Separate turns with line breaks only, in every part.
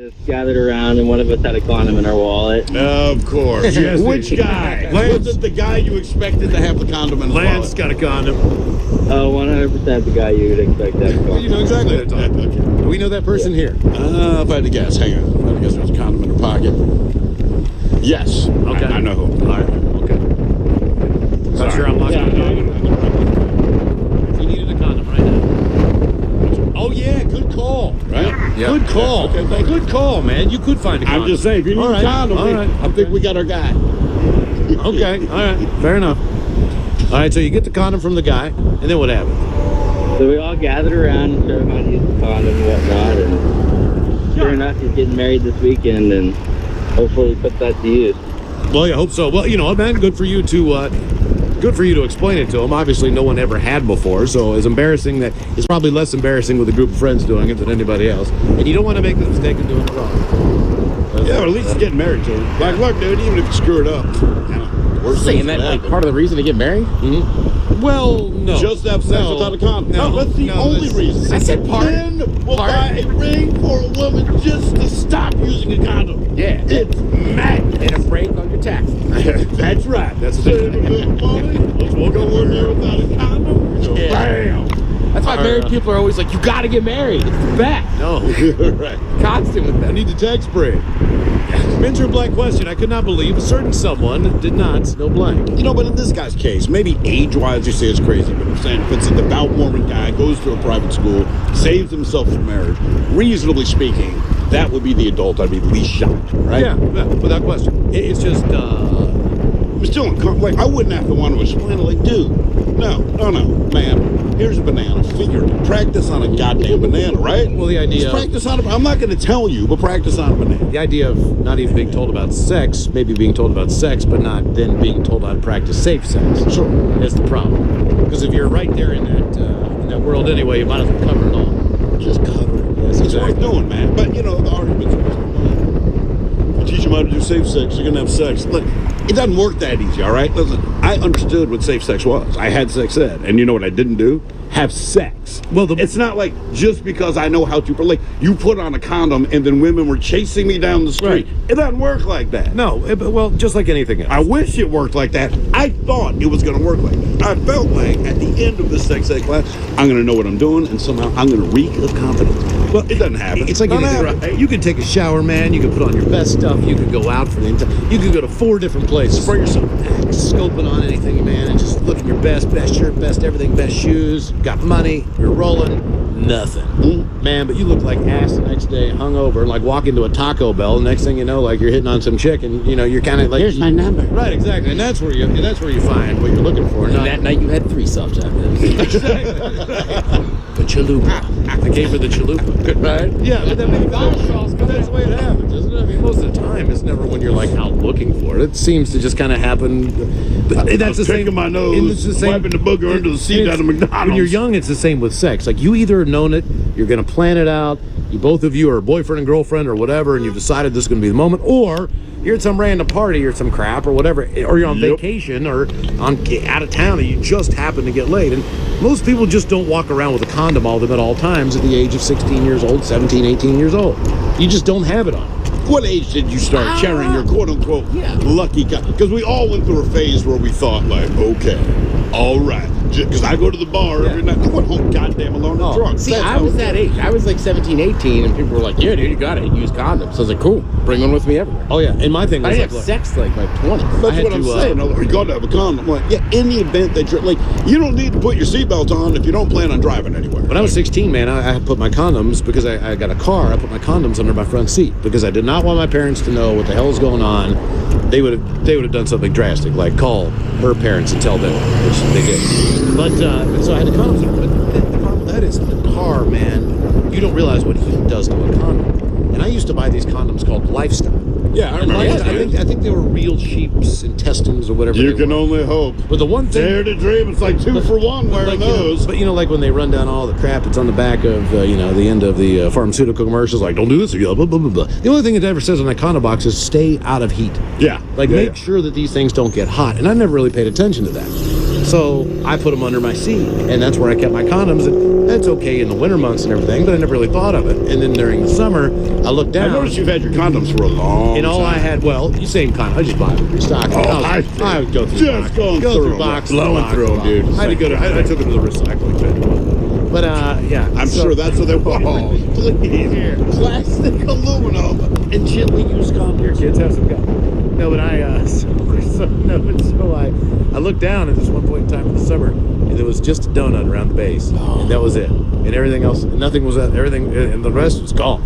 just gathered around, and one of us had a condom in our wallet.
Of course.
Yes,
Which guy?
Lance.
Was it the guy you expected to have the condom in his
Lance
wallet?
got a condom.
Oh, 100% the guy you'd expect to have a condom.
You know exactly what I'm talking about.
Okay.
We know that person here.
If I had to guess, hang on. If I had to guess there's a condom in her pocket. Yes.
Okay.
I know who.
All right. Okay. Not
Sorry.
sure I'm locking
Yeah,
it down. If you needed a condom right now. Oh yeah, good call.
Right?
Yeah. Good call.
Yeah, okay, thank you.
Good call, man. You could find a condom.
I'm just saying, if you need
All right,
a condom,
all right,
I think we got our guy.
Okay. All right. Fair enough. All right. So you get the condom from the guy, and then what happened?
So we all gathered around and showed him how to use the condom and whatnot, and sure enough, he's getting married this weekend, and hopefully put that to use.
Well, I hope so. Well, you know, man, good for you to explain it to him. Obviously, no one ever had before, so as embarrassing that it's probably less embarrassing with a group of friends doing it than anybody else. And you don't want to make the mistake of doing it wrong.
Yeah, but at least he's getting married to her. Like, look, dude, even if you screw it up, worst
Saying
things
that
can
like
happen.
part of the reason to get married?
Well, no.
Just have sex
No.
without a condom.
No.
That's the
No,
only
that's-
reason.
I said part.
Men will
Part.
buy a ring for a woman just to stop using a condom.
Yeah.
It's madness.
And a break on your taxes.
That's right.
That's the
Save a bit of money. Let's go in there without a condom.
Yeah.
Bam.
That's why married people are always like, you gotta get married. It's the best.
No.
Right.
Constant with
I
them.
need the tax break. Mentor blank question. I could not believe a certain someone did not know blank.
You know, but in this guy's case, maybe age-wise you say it's crazy, but I'm saying if it's a devout Mormon guy, goes to a private school, saves himself from marriage, reasonably speaking, that would be the adult I'd be least shocked, right?
Yeah, without question. It's just,
I'm still like, I wouldn't have to want to explain it, like, dude, no, man, here's a banana, figure it, practice on a goddamn banana, right?
Well, the idea-
Just practice on I'm not going to tell you, but practice on a banana.
the idea of not even being told about sex, maybe being told about sex, but not then being told how to practice safe sex.
Sure.
Is the problem. Because if you're right there in that world anyway, you might as well cover it all.
Just cover it.
Yes,
It's worth
exactly.
doing, man. But, you know, the argument's if you teach them how to do safe sex, you're going to have sex. Look, it doesn't work that easy, all right? Listen, I understood what safe sex was. I had sex ed. And you know what I didn't do? Have sex.
Well,
it's not like just because I know how to, like, you put on a condom and then women were chasing me down the street.
Right.
It doesn't work like that.
No, well, just like anything else.
I wish it worked like that. I thought it was going to work like that. I felt like at the end of this sex ed class, I'm going to know what I'm doing, and somehow I'm going to reek of confidence. Well, it doesn't happen.
It's like
Not
anything,
happen.
right? You can take a shower, man. You can put on your best stuff. You can go out for the entire. You can go to 4 different places.
For yourself.
Scoping on anything, man, and just looking your best shirt, best everything, best shoes. Got money. You're rolling. Nothing, man. But you look like ass the next day, hungover, like walk into a Taco Bell. Next thing you know, like you're hitting on some chick, and you know you're kind of like,
Here's my number.
right, exactly, and that's where you find what you're looking for.
And
Not,
that night you had 3 self-jabs. The chalupa.
I came for the chalupa, right? Yeah, but that's the way it happens, isn't it? I mean, most of the time, it's never when you're like out looking for it. It seems to just kind of happen. But
I
that's
was
the same.
picking my nose,
and it's the same-
wiping the booger under the seat
and
out of
it's-
McDonald's.
When you're young, it's the same with sex. Like you either have known it, you're going to plan it out. You both of you are boyfriend and girlfriend or whatever, and you've decided this is going to be the moment, or you're at some random party or some crap or whatever, or you're on
Yep.
vacation or out of town, and you just happen to get laid. And most people just don't walk around with a condom on them at all times at the age of 16 years old, 17, 18 years old. You just don't have it on.
What age did you start carrying your quote-unquote lucky guy? Because we all went through a phase where we thought, like, okay, all right. Because I go to the bar every night. I went home goddamn alone and drunk.
See,
That's
I
how
was
it
that age. I was like 17, 18, and people were like, yeah, dude, you got it. Use condoms. So I was like, cool. Bring one with me everywhere.
Oh, yeah. And my thing
I
was
didn't have
like,
sex like my 20s.
That's
had
what I'm
to,
saying. You got to have a condom. I'm like, yeah, in the event that you're like, you don't need to put your seatbelt on if you don't plan on driving anywhere.
when I was 16, man, I put my condoms, because I got a car, I put my condoms under my front seat because I did not want my parents to know what the hell is going on. They would have done something drastic, like call her parents and tell them, which they did. But so I had the condoms there. But the problem with that is the car, man, you don't realize what heat does to a condom. And I used to buy these condoms called Lifestyle.
Yeah, I
And
remember.
Lifestyle, I think they were real sheep's intestines or whatever.
You
they
can
were.
only hope.
But the one thing,
Dare to dream. It's like 2 for 1 wearing
like,
those.
but like when they run down all the crap that's on the back of the end of the pharmaceutical commercials, like don't do this, blah blah blah blah. The only thing it ever says on that condom box is stay out of heat.
Yeah.
Like
Yeah,
make
yeah.
sure that these things don't get hot. And I never really paid attention to that. So I put them under my seat, and that's where I kept my condoms. And that's okay in the winter months and everything, but I never really thought of it. And then during the summer, I looked
I
down.
noticed you've had your condoms for a long
And all
time.
I had, well, the same condom. I just bought them restocked. I would go through
Just going through them.
box,
Blowing
box,
through them,
box.
dude.
I had to go to. I took them to the recycling bin. But yeah,
I'm sure that's what they want.
Here.
Plastic aluminum and gently used condoms.
Your kids have some gum. No, but I looked down at this one point in time in the summer, and there was just a donut around the base, and that was it. And everything else, nothing was everything, and the rest was gone.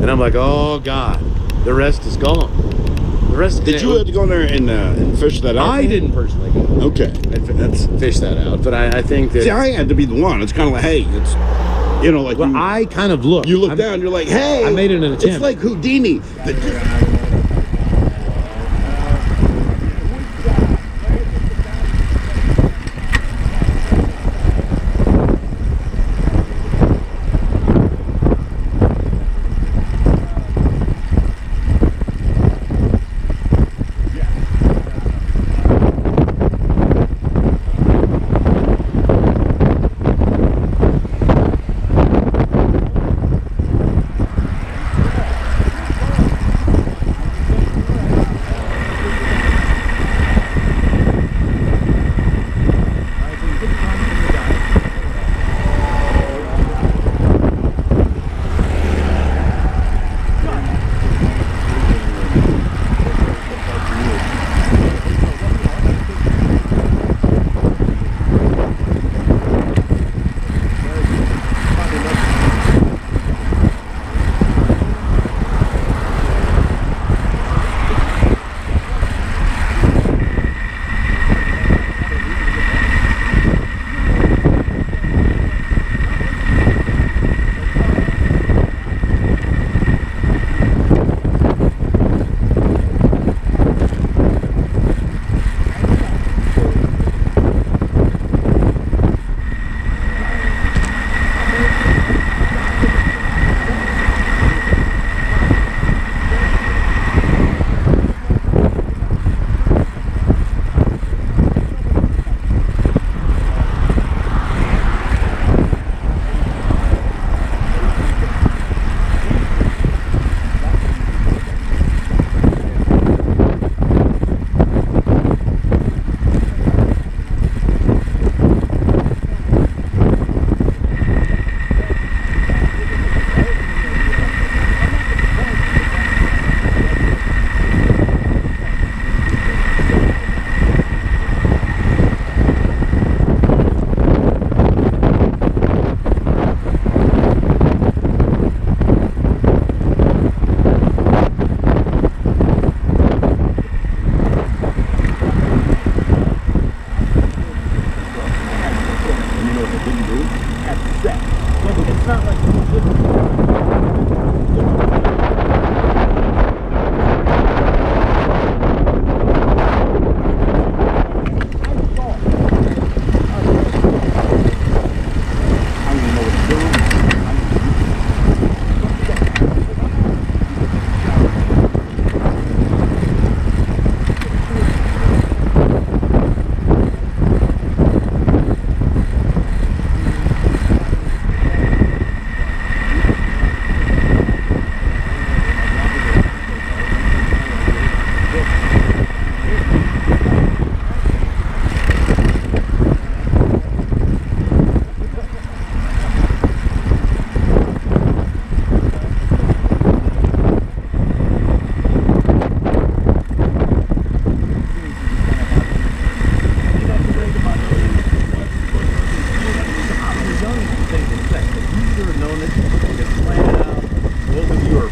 And I'm like, oh God, the rest is gone. The rest.
Did you have to go in there and fish that out?
I didn't personally go.
Okay.
That's fish that out, but I think that.
See, I had to be the one. It's kind of like, hey, it's, you know, like
Well,
you,
I kind of looked.
you look down, you're like, hey.
I made it an attempt.
It's like Houdini.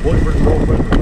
Boyfriend, girlfriend.